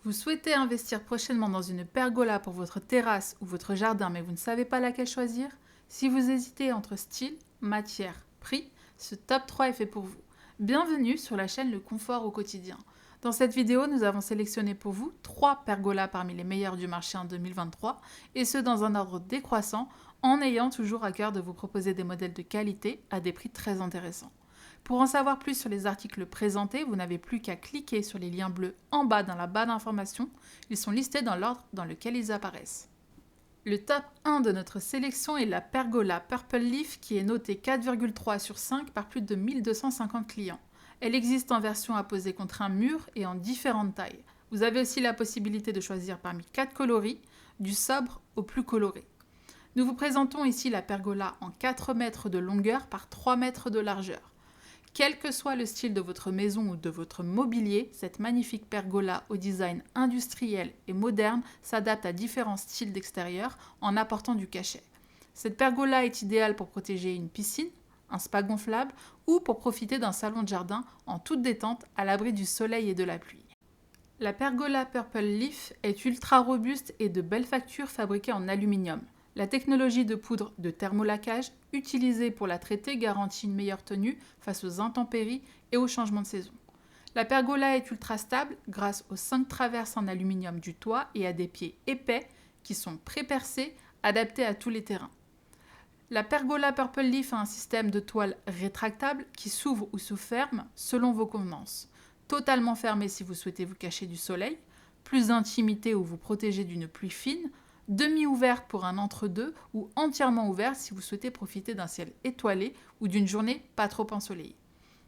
Vous souhaitez investir prochainement dans une pergola pour votre terrasse ou votre jardin, mais vous ne savez pas laquelle choisir? Si vous hésitez entre style, matière, prix, ce top 3 est fait pour vous. Bienvenue sur la chaîne Le Confort au quotidien. Dans cette vidéo, nous avons sélectionné pour vous 3 pergolas parmi les meilleurs du marché en 2023, et ce dans un ordre décroissant, en ayant toujours à cœur de vous proposer des modèles de qualité à des prix très intéressants. Pour en savoir plus sur les articles présentés, vous n'avez plus qu'à cliquer sur les liens bleus en bas dans la barre d'informations. Ils sont listés dans l'ordre dans lequel ils apparaissent. Le top 1 de notre sélection est la Pergola Purple Leaf qui est notée 4,3 sur 5 par plus de 1250 clients. Elle existe en version à poser contre un mur et en différentes tailles. Vous avez aussi la possibilité de choisir parmi 4 coloris, du sobre au plus coloré. Nous vous présentons ici la pergola en 4 mètres de longueur par 3 mètres de largeur. Quel que soit le style de votre maison ou de votre mobilier, cette magnifique pergola au design industriel et moderne s'adapte à différents styles d'extérieur en apportant du cachet. Cette pergola est idéale pour protéger une piscine, un spa gonflable ou pour profiter d'un salon de jardin en toute détente à l'abri du soleil et de la pluie. La pergola Purple Leaf est ultra robuste et de belle facture fabriquée en aluminium. La technologie de poudre de thermolaquage utilisée pour la traiter garantit une meilleure tenue face aux intempéries et aux changements de saison. La pergola est ultra stable grâce aux 5 traverses en aluminium du toit et à des pieds épais qui sont pré-percés, adaptés à tous les terrains. La pergola Purple Leaf a un système de toile rétractable qui s'ouvre ou se ferme selon vos convenances. Totalement fermé si vous souhaitez vous cacher du soleil, plus d'intimité ou vous protéger d'une pluie fine, demi-ouverte pour un entre-deux ou entièrement ouverte si vous souhaitez profiter d'un ciel étoilé ou d'une journée pas trop ensoleillée.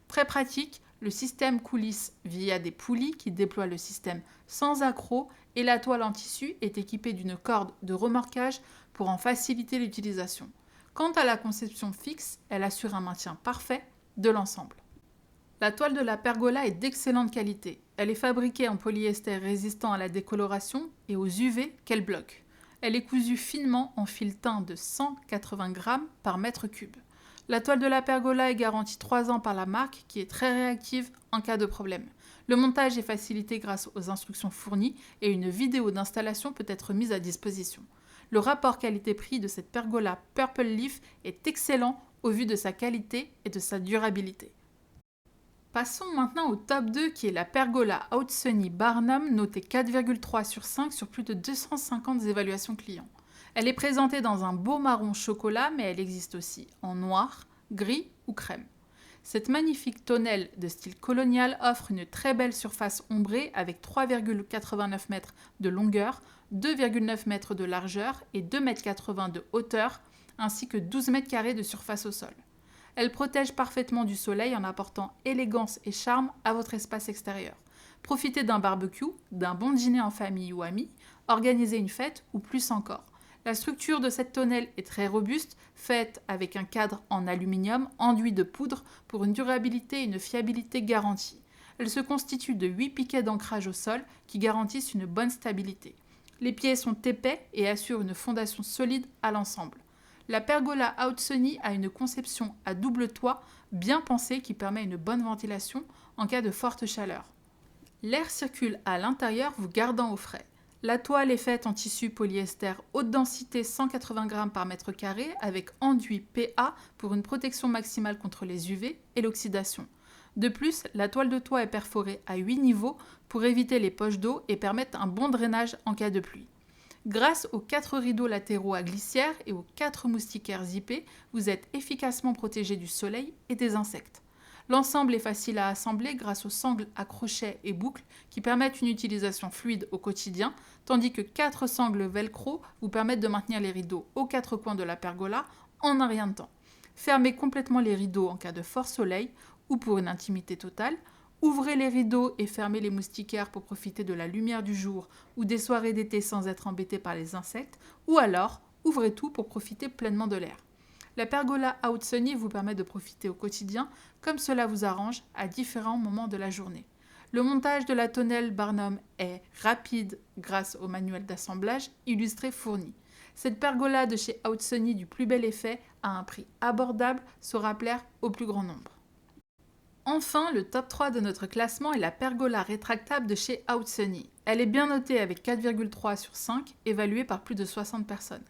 Très pratique, le système coulisse via des poulies qui déploient le système sans accroc et la toile en tissu est équipée d'une corde de remorquage pour en faciliter l'utilisation. Quant à la conception fixe, elle assure un maintien parfait de l'ensemble. La toile de la pergola est d'excellente qualité. Elle est fabriquée en polyester résistant à la décoloration et aux UV qu'elle bloque. Elle est cousue finement en fil teint de 180 grammes par mètre cube. La toile de la pergola est garantie 3 ans par la marque qui est très réactive en cas de problème. Le montage est facilité grâce aux instructions fournies et une vidéo d'installation peut être mise à disposition. Le rapport qualité-prix de cette pergola Purple Leaf est excellent au vu de sa qualité et de sa durabilité. Passons maintenant au top 2 qui est la pergola Outsunny Barnum notée 4,3 sur 5 sur plus de 250 évaluations clients. Elle est présentée dans un beau marron chocolat mais elle existe aussi en noir, gris ou crème. Cette magnifique tonnelle de style colonial offre une très belle surface ombrée avec 3,89 mètres de longueur, 2,9 mètres de largeur et 2,80 m de hauteur ainsi que 12 mètres carrés de surface au sol. Elle protège parfaitement du soleil en apportant élégance et charme à votre espace extérieur. Profitez d'un barbecue, d'un bon dîner en famille ou amis, organisez une fête ou plus encore. La structure de cette tonnelle est très robuste, faite avec un cadre en aluminium enduit de poudre pour une durabilité et une fiabilité garantie. Elle se constitue de 8 piquets d'ancrage au sol qui garantissent une bonne stabilité. Les pieds sont épais et assurent une fondation solide à l'ensemble. La pergola Outsunny a une conception à double toit bien pensée qui permet une bonne ventilation en cas de forte chaleur. L'air circule à l'intérieur vous gardant au frais. La toile est faite en tissu polyester haute densité 180 g par mètre carré avec enduit PA pour une protection maximale contre les UV et l'oxydation. De plus, la toile de toit est perforée à 8 niveaux pour éviter les poches d'eau et permettre un bon drainage en cas de pluie. Grâce aux 4 rideaux latéraux à glissière et aux 4 moustiquaires zippés, vous êtes efficacement protégé du soleil et des insectes. L'ensemble est facile à assembler grâce aux sangles à crochets et boucles qui permettent une utilisation fluide au quotidien, tandis que 4 sangles velcro vous permettent de maintenir les rideaux aux 4 coins de la pergola en un rien de temps. Fermez complètement les rideaux en cas de fort soleil ou pour une intimité totale. Ouvrez les rideaux et fermez les moustiquaires pour profiter de la lumière du jour ou des soirées d'été sans être embêté par les insectes, ou alors ouvrez tout pour profiter pleinement de l'air. La pergola Outsunny vous permet de profiter au quotidien comme cela vous arrange à différents moments de la journée. Le montage de la tonnelle Barnum est rapide grâce au manuel d'assemblage illustré fourni. Cette pergola de chez Outsunny du plus bel effet à un prix abordable saura plaire au plus grand nombre. Enfin, le top 3 de notre classement est la pergola rétractable de chez Outsunny. Elle est bien notée avec 4,3 sur 5, évaluée par plus de 60 personnes.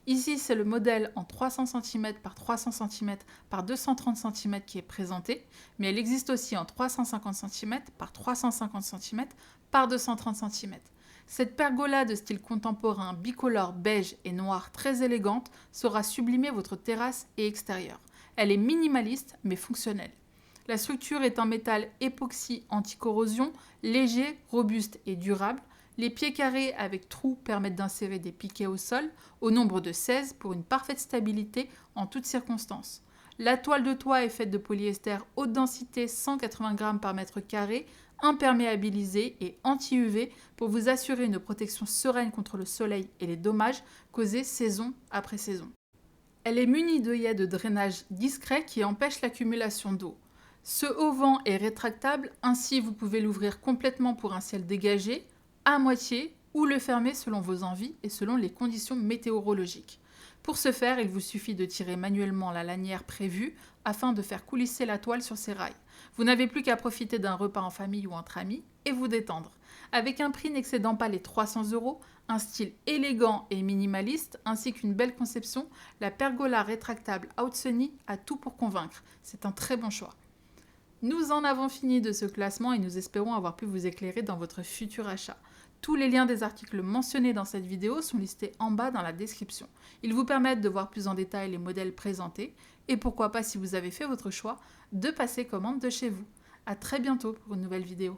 Ici, c'est le modèle en 300 cm par 300 cm par 230 cm qui est présenté, mais elle existe aussi en 350 cm par 350 cm par 230 cm. Cette pergola de style contemporain bicolore beige et noir très élégante saura sublimer votre terrasse et extérieur. Elle est minimaliste mais fonctionnelle. La structure est en métal époxy anti-corrosion, léger, robuste et durable. Les pieds carrés avec trous permettent d'insérer des piquets au sol, au nombre de 16 pour une parfaite stabilité en toutes circonstances. La toile de toit est faite de polyester haute densité 180 g par mètre carré, imperméabilisé et anti-UV pour vous assurer une protection sereine contre le soleil et les dommages causés saison après saison. Elle est munie d'œillets de drainage discret qui empêchent l'accumulation d'eau. Ce haut-vent est rétractable, ainsi vous pouvez l'ouvrir complètement pour un ciel dégagé, à moitié, ou le fermer selon vos envies et selon les conditions météorologiques. Pour ce faire, il vous suffit de tirer manuellement la lanière prévue afin de faire coulisser la toile sur ses rails. Vous n'avez plus qu'à profiter d'un repas en famille ou entre amis et vous détendre. Avec un prix n'excédant pas les 300 €, un style élégant et minimaliste, ainsi qu'une belle conception, la pergola rétractable Outsunny a tout pour convaincre. C'est un très bon choix. Nous en avons fini de ce classement et nous espérons avoir pu vous éclairer dans votre futur achat. Tous les liens des articles mentionnés dans cette vidéo sont listés en bas dans la description. Ils vous permettent de voir plus en détail les modèles présentés et pourquoi pas, si vous avez fait votre choix, de passer commande de chez vous. À très bientôt pour une nouvelle vidéo.